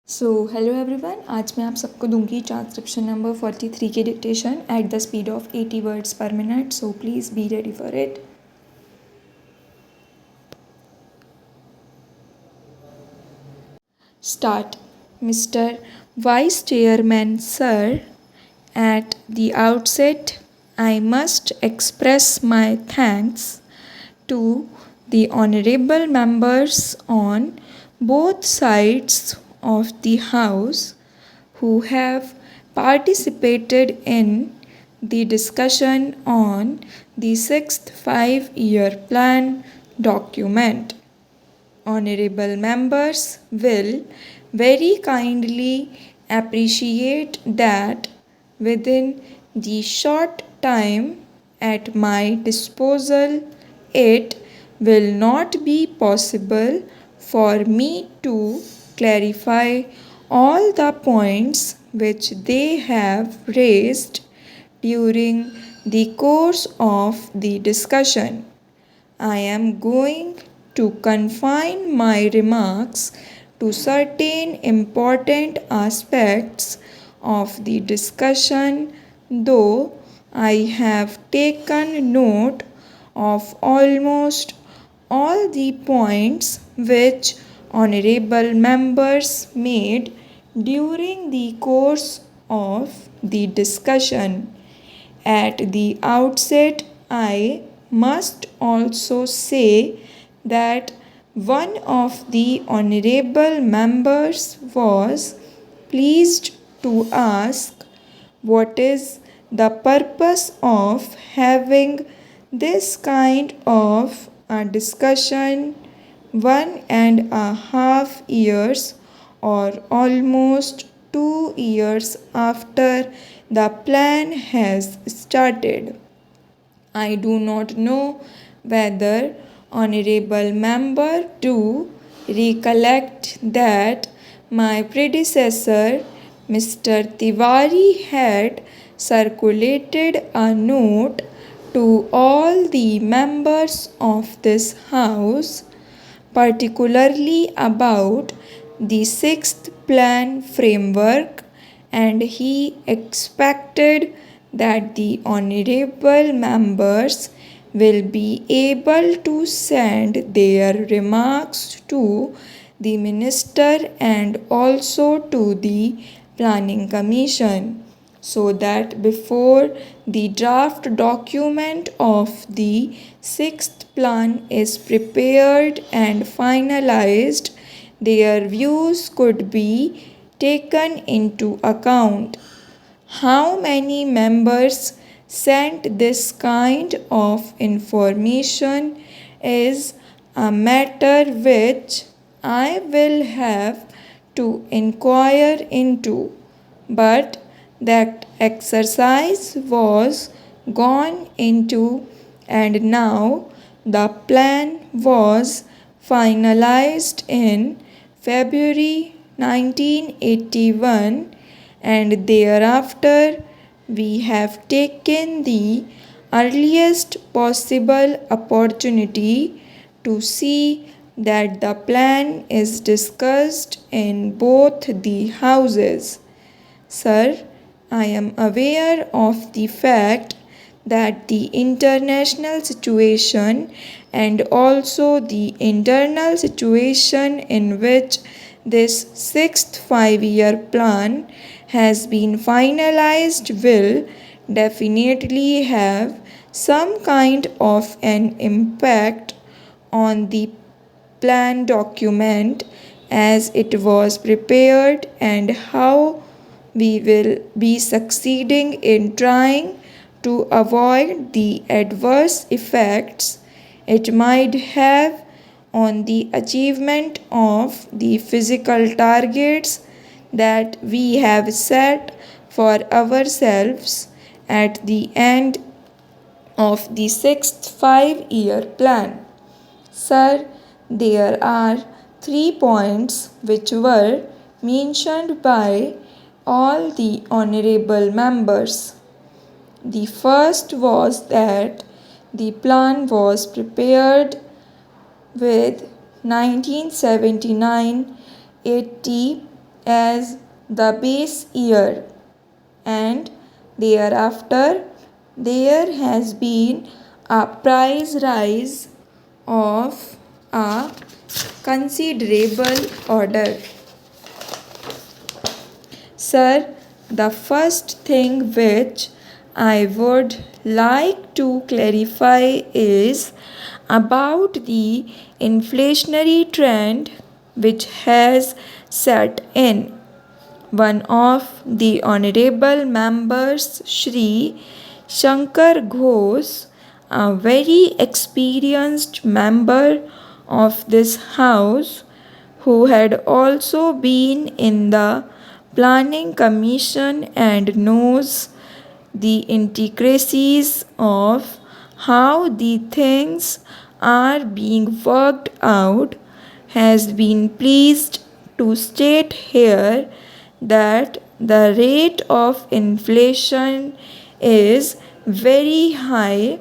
Hello everyone, आज मैं आप सबको दूंगी ट्रांसक्रिप्शन नंबर 43 की dictation at the speed of 80 words पर minute. So please be ready for it. Start. Mr. Vice Chairman, sir, at the outset, I must express my thanks to the honorable members on both sides of the House who have participated in the discussion on the sixth five-year plan document. Honorable members will very kindly appreciate that within the short time at my disposal, it will not be possible for me to clarify all the points which they have raised during the course of the discussion. I am going to confine my remarks to certain important aspects of the discussion, though I have taken note of almost all the points which honorable members made during the course of the discussion. At the outset, I must also say that one of the honorable members was pleased to ask what is the purpose of having this kind of a discussion 1.5 years or almost 2 years after the plan has started. I do not know whether honorable member do recollect that my predecessor Mr. Tiwari had circulated a note to all the members of this house, particularly about the sixth plan framework, and he expected that the honorable members will be able to send their remarks to the minister and also to the planning commission, so that before the draft document of the sixth plan is prepared and finalized, their views could be taken into account. How many members sent this kind of information is a matter which I will have to inquire into, but that exercise was gone into, and now the plan was finalized in February 1981, and thereafter we have taken the earliest possible opportunity to see that the plan is discussed in both the houses. Sir, I am aware of the fact that the international situation and also the internal situation in which this sixth five-year plan has been finalized will definitely have some kind of an impact on the plan document as it was prepared, and how we will be succeeding in trying to avoid the adverse effects it might have on the achievement of the physical targets that we have set for ourselves at the end of the sixth five-year plan. Sir, there are 3 points which were mentioned by all the honorable members. The first was that the plan was prepared with 1979-80 as the base year, and thereafter there has been a price rise of a considerable order. Sir, the first thing which I would like to clarify is about the inflationary trend which has set in. One of the honorable members, Shri Shankar Ghosh, a very experienced member of this house, who had also been in the planning commission and knows the intricacies of how the things are being worked out, has been pleased to state here that the rate of inflation is very high,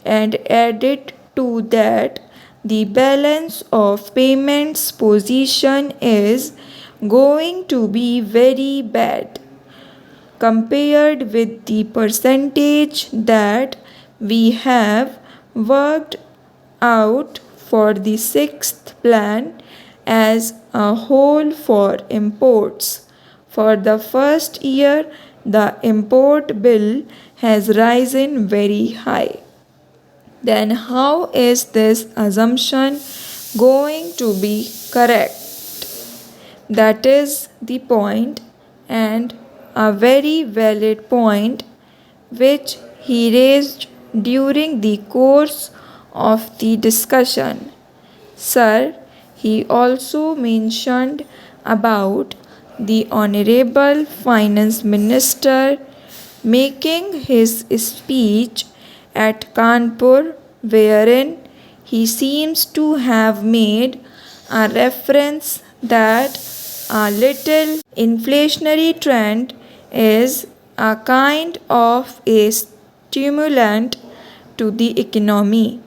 and added to that the balance of payments position is going to be very bad compared with the percentage that we have worked out for the sixth plan as a whole for imports. For the first year, the import bill has risen very high. Then, how is this assumption going to be correct? That is the point, and a very valid point which he raised during the course of the discussion. Sir, he also mentioned about the Honorable Finance Minister making his speech at Kanpur, wherein he seems to have made a reference that a little inflationary trend is a kind of a stimulant to the economy.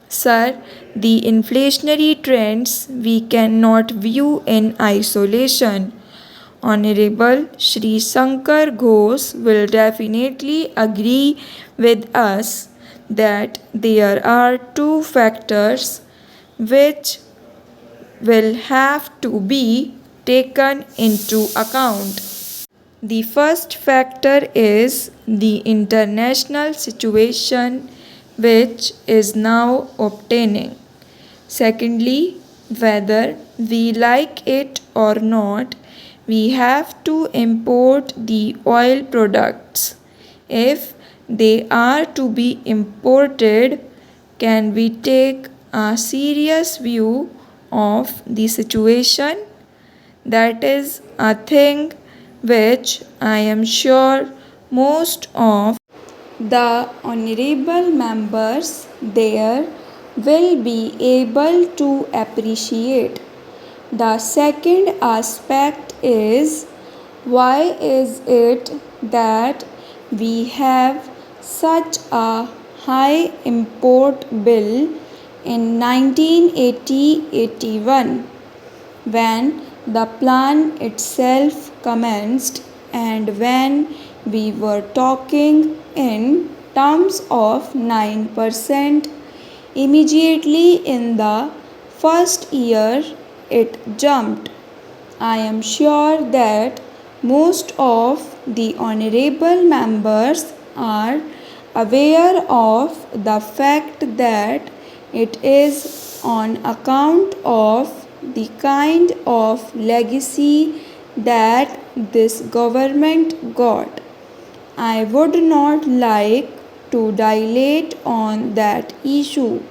Sir, the inflationary trends we cannot view in isolation. Honorable Shri Shankar Ghosh will definitely agree with us that there are two factors which will have to be taken into account. The first factor is the international situation which is now obtaining. Secondly, whether we like it or not, we have to import the oil products. If they are to be imported, can we take a serious view of the situation? That is a thing which I am sure most of the honorable members there will be able to appreciate. The second aspect is, why is it that we have such a high import bill in 1980-81 when the plan itself commenced, and when we were talking in terms of 9%, immediately in the first year it jumped. I am sure that most of the honorable members are aware of the fact that it is on account of the kind of legacy that this government got. I would not like to dilate on that issue,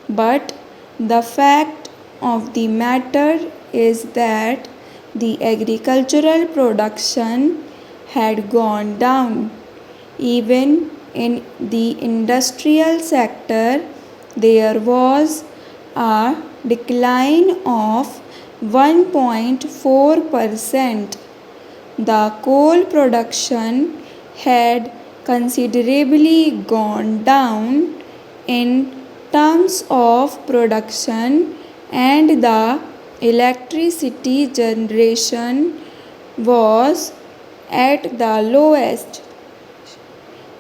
but the fact of the matter is that the agricultural production had gone down. Even in the industrial sector, there was a decline of 1.4%. The coal production had considerably gone down in terms of production, and the electricity generation was at the lowest.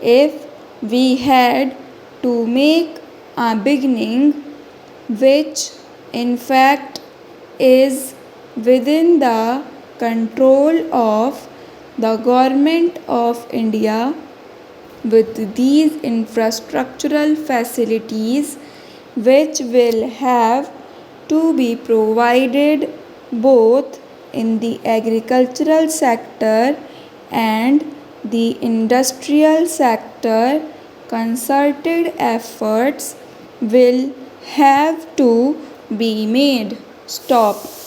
If we had to make a beginning, which in fact is within the control of the Government of India, with these infrastructural facilities which will have to be provided both in the agricultural sector and the industrial sector, concerted efforts will have to be made. Stop.